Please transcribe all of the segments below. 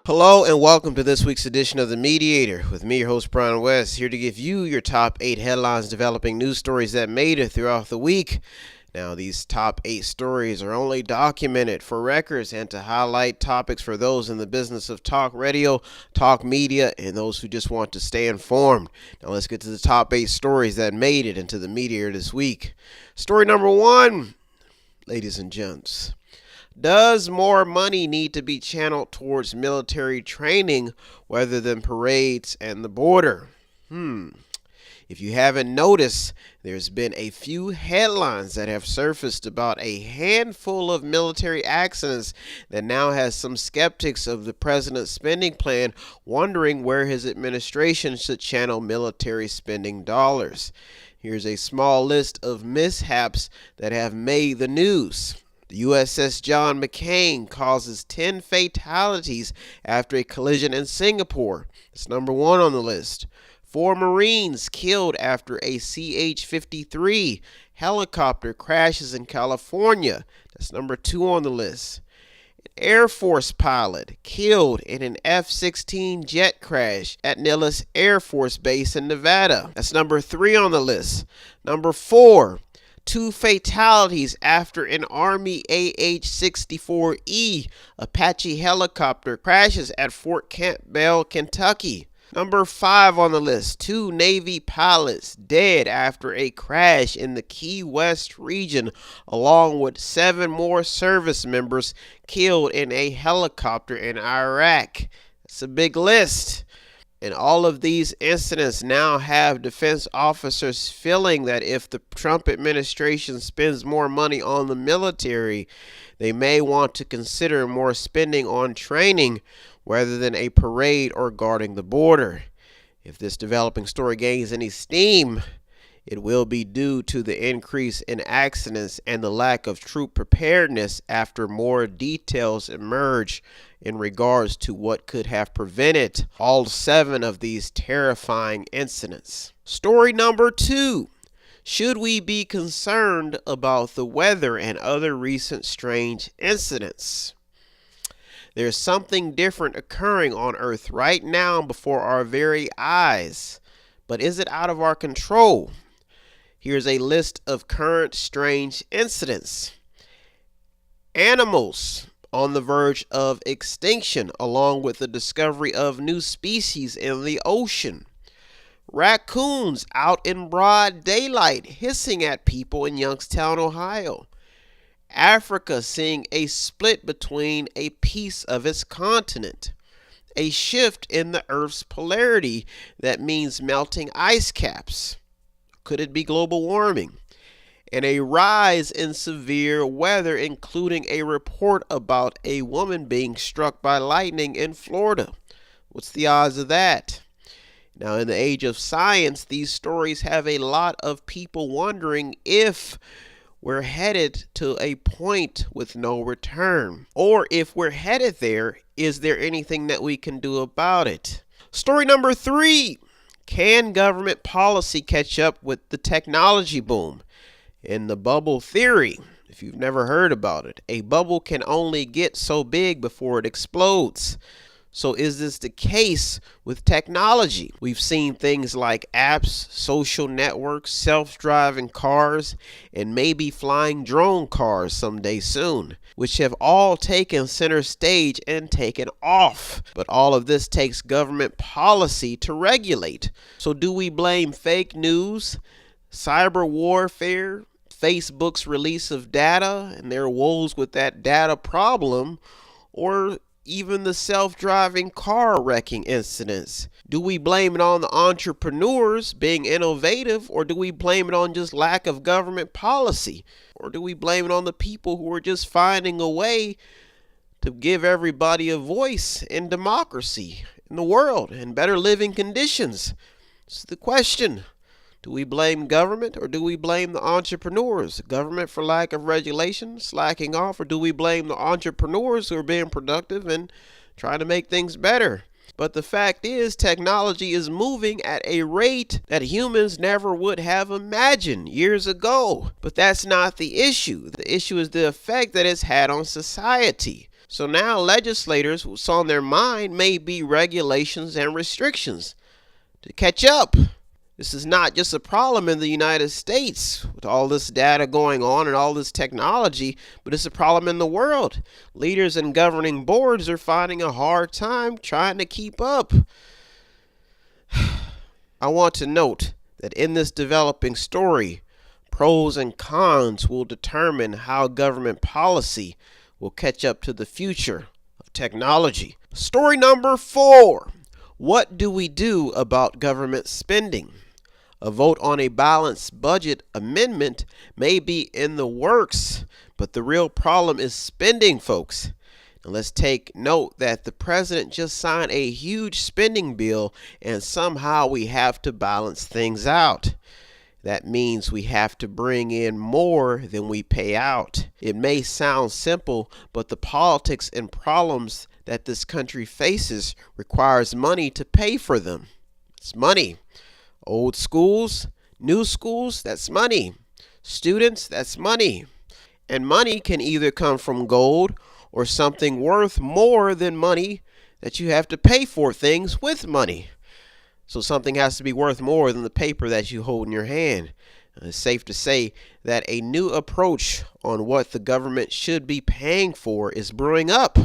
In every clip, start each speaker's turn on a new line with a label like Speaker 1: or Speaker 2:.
Speaker 1: Hello and welcome to this week's edition of The Mediator with me, your host Brian West, here to give you your top 8 headlines developing news stories that made it throughout the week. Now, these top 8 stories are only documented for records and to highlight topics for those in the business of talk radio, talk media, and those who just want to stay informed. Now, let's get to the top 8 stories that made it into The Mediator this week. Story number 1, ladies and gents. Does more money need to be channeled towards military training rather than parades and the border? If you haven't noticed, there's been a few headlines that have surfaced about a handful of military accidents that now has some skeptics of the president's spending plan wondering where his administration should channel military spending dollars. Here's a small list of mishaps that have made the news. The USS John McCain causes 10 fatalities after a collision in Singapore. That's number 1 on the list. 4 Marines killed after a CH-53 helicopter crashes in California. That's number 2 on the list. An Air Force pilot killed in an F-16 jet crash at Nellis Air Force Base in Nevada. That's number 3 on the list. Number 4. 2 fatalities after an Army AH-64E Apache helicopter crashes at Fort Campbell, Kentucky. Number 5 on the list, 2 Navy pilots dead after a crash in the Key West region, along with 7 more service members killed in a helicopter in Iraq. That's a big list. And all of these incidents now have defense officers feeling that if the Trump administration spends more money on the military, they may want to consider more spending on training rather than a parade or guarding the border. If this developing story gains any steam, it will be due to the increase in accidents and the lack of troop preparedness after more details emerge in regards to what could have prevented all 7 of these terrifying incidents. Story number 2. Should we be concerned about the weather and other recent strange incidents? There's something different occurring on Earth right now before our very eyes. But is it out of our control? Here's a list of current strange incidents. Animals on the verge of extinction, along with the discovery of new species in the ocean. Raccoons out in broad daylight hissing at people in Youngstown, Ohio. Africa seeing a split between a piece of its continent. A shift in the Earth's polarity that means melting ice caps. Could it be global warming? And a rise in severe weather, including a report about a woman being struck by lightning in Florida. What's the odds of that? Now, in the age of science, these stories have a lot of people wondering if we're headed to a point with no return. Or if we're headed there, is there anything that we can do about it? Story number 3. Can government policy catch up with the technology boom? In the bubble theory, if you've never heard about it, a bubble can only get so big before it explodes. So is this the case with technology? We've seen things like apps, social networks, self-driving cars, and maybe flying drone cars someday soon, which have all taken center stage and taken off. But all of this takes government policy to regulate. So do we blame fake news, cyber warfare, Facebook's release of data and their woes with that data problem, or even the self-driving car wrecking incidents? Do we blame it on the entrepreneurs being innovative, or do we blame it on just lack of government policy? Or do we blame it on the people who are just finding a way to give everybody a voice in democracy in the world and better living conditions? It's the question. Do we blame government, or do we blame the entrepreneurs? Government for lack of regulation, slacking off, or do we blame the entrepreneurs who are being productive and trying to make things better? But the fact is, technology is moving at a rate that humans never would have imagined years ago. But that's not the issue. The issue is the effect that it's had on society. So now legislators, what's on their mind may be regulations and restrictions to catch up. This is not just a problem in the United States with all this data going on and all this technology, but it's a problem in the world. Leaders and governing boards are finding a hard time trying to keep up. I want to note that in this developing story, pros and cons will determine how government policy will catch up to the future of technology. Story number 4. What do we do about government spending? A vote on a balanced budget amendment may be in the works, but the real problem is spending, folks. And let's take note that the president just signed a huge spending bill, and somehow we have to balance things out. That means we have to bring in more than we pay out. It may sound simple, but the politics and problems that this country faces requires money to pay for them. It's money. Old schools, new schools, that's money. Students, that's money. And money can either come from gold or something worth more than money that you have to pay for things with money. So something has to be worth more than the paper that you hold in your hand. It's safe to say that a new approach on what the government should be paying for is brewing up.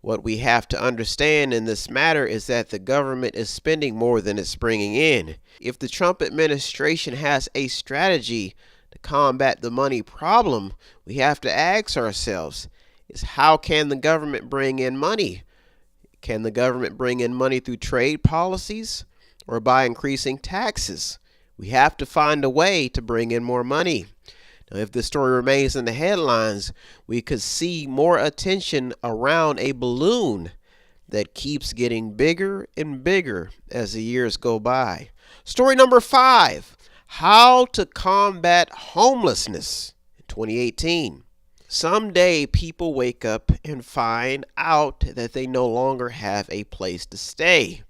Speaker 1: What we have to understand in this matter is that the government is spending more than it's bringing in. If the Trump administration has a strategy to combat the money problem, we have to ask ourselves, is how can the government bring in money? Can the government bring in money through trade policies or by increasing taxes? We have to find a way to bring in more money. Now, if this story remains in the headlines, we could see more attention around a balloon that keeps getting bigger and bigger as the years go by. Story number 5, how to combat homelessness in 2018. Someday people wake up and find out that they no longer have a place to stay.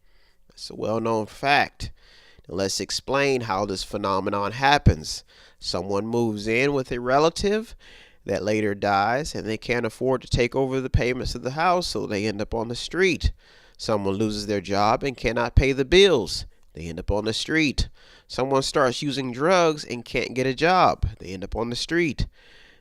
Speaker 1: It's a well-known fact. Now let's explain how this phenomenon happens. Someone moves in with a relative that later dies, and they can't afford to take over the payments of the house, so they end up on the street. Someone loses their job and cannot pay the bills. They end up on the street. Someone starts using drugs and can't get a job. They end up on the street.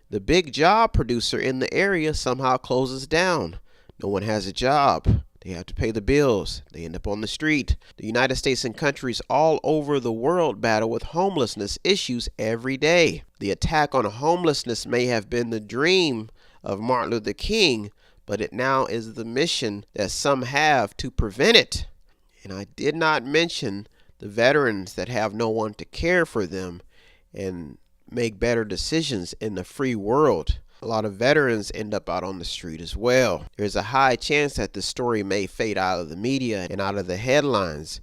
Speaker 1: The big job producer in the area somehow closes down. No one has a job. They have to pay the bills. They end up on the street. The United States and countries all over the world battle with homelessness issues every day. The attack on homelessness may have been the dream of Martin Luther King, but it now is the mission that some have to prevent it. And I did not mention the veterans that have no one to care for them and make better decisions in the free world. A lot of veterans end up out on the street as well. There's a high chance that the story may fade out of the media and out of the headlines,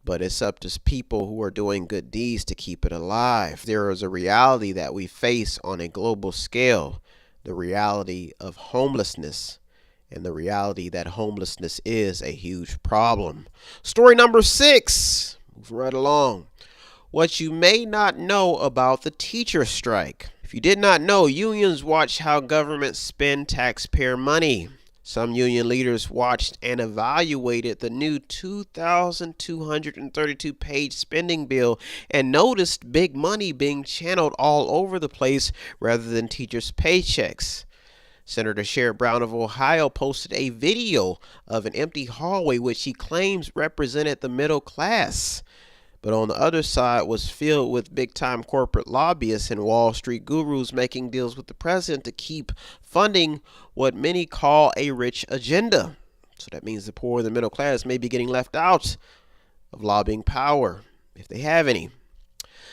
Speaker 1: but it's up to people who are doing good deeds to keep it alive. There is a reality that we face on a global scale, the reality of homelessness, and the reality that homelessness is a huge problem. Story number 6, move right along. What you may not know about the teacher strike. If you did not know, unions watch how government spend taxpayer money. Some union leaders watched and evaluated the new 2,232-page spending bill and noticed big money being channeled all over the place rather than teachers' paychecks. Senator Sherrod Brown of Ohio posted a video of an empty hallway which he claims represented the middle class. But on the other side was filled with big-time corporate lobbyists and Wall Street gurus making deals with the president to keep funding what many call a rich agenda. So that means the poor and the middle class may be getting left out of lobbying power, if they have any.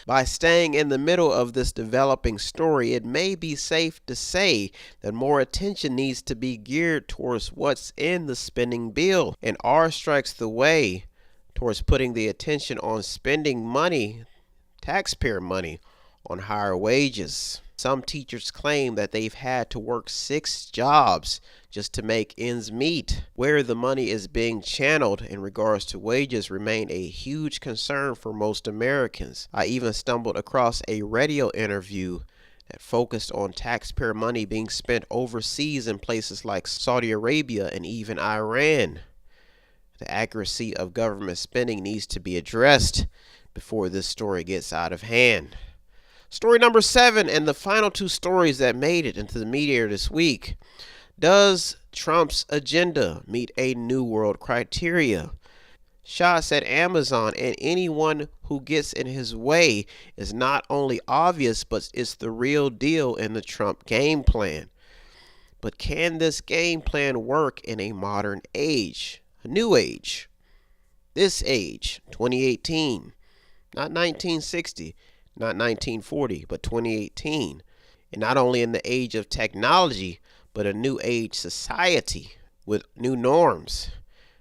Speaker 1: By staying in the middle of this developing story, it may be safe to say that more attention needs to be geared towards what's in the spending bill, and R strikes the way towards putting the attention on spending money, taxpayer money, on higher wages. Some teachers claim that they've had to work 6 jobs just to make ends meet. Where the money is being channeled in regards to wages remain a huge concern for most Americans. I even stumbled across a radio interview that focused on taxpayer money being spent overseas in places like Saudi Arabia and even Iran. The accuracy of government spending needs to be addressed before this story gets out of hand. Story number 7, and the final 2 stories that made it into the media this week. Does Trump's agenda meet a New World criteria? Shots at Amazon and anyone who gets in his way is not only obvious, but it's the real deal in the Trump game plan. But can this game plan work in a modern age, a new age? This age, 2018, not 1960, not 1940, but 2018. And not only in the age of technology, but a new age society with new norms.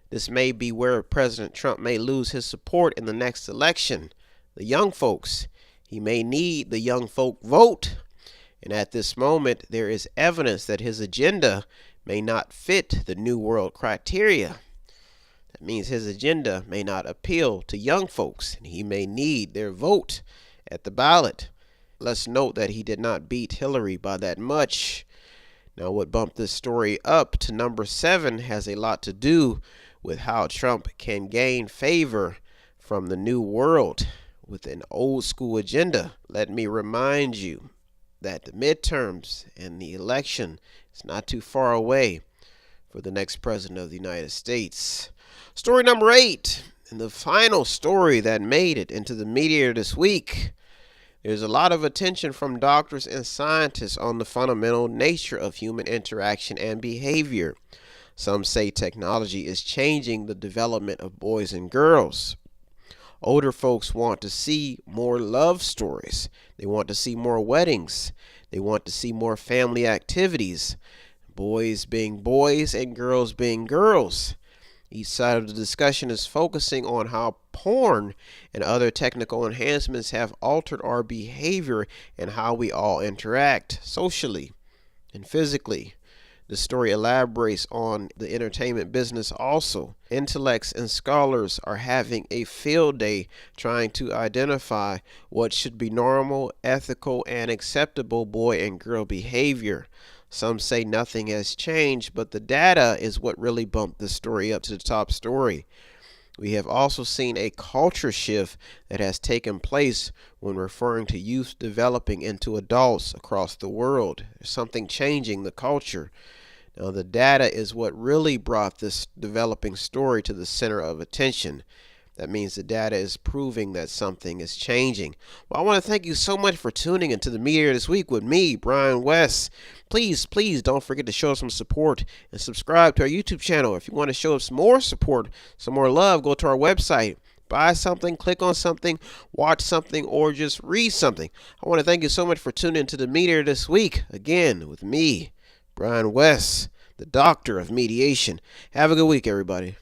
Speaker 1: This may be where President Trump may lose his support in the next election. The young folks. He may need the young folk vote. And at this moment, there is evidence that his agenda may not fit the New World criteria. That means his agenda may not appeal to young folks, and he may need their vote at the ballot. Let's note that he did not beat Hillary by that much. Now, what bumped this story up to number 7 has a lot to do with how Trump can gain favor from the New World with an old school agenda. Let me remind you that the midterms and the election is not too far away for the next president of the United States. Story number 8, and the final story that made it into the media this week. There's a lot of attention from doctors and scientists on the fundamental nature of human interaction and behavior. Some say technology is changing the development of boys and girls. Older folks want to see more love stories. They want to see more weddings. They want to see more family activities. Boys being boys and girls being girls. Each side of the discussion is focusing on how porn and other technical enhancements have altered our behavior and how we all interact socially and physically. The story elaborates on the entertainment business also. Intellects and scholars are having a field day trying to identify what should be normal, ethical, and acceptable boy and girl behavior. Some say nothing has changed, but the data is what really bumped the story up to the top story. We have also seen a culture shift that has taken place when referring to youth developing into adults across the world. There's something changing the culture. Now, the data is what really brought this developing story to the center of attention. That means the data is proving that something is changing. Well, I want to thank you so much for tuning into the media this week with me, Brian West. Please don't forget to show us some support and subscribe to our YouTube channel. If you want to show us more support, some more love, go to our website. Buy something, click on something, watch something, or just read something. I want to thank you so much for tuning into the media this week. Again, with me, Brian West, the doctor of mediation. Have a good week, everybody.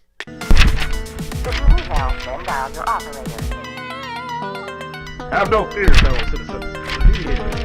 Speaker 2: Have no fear, fellow citizens. The mediator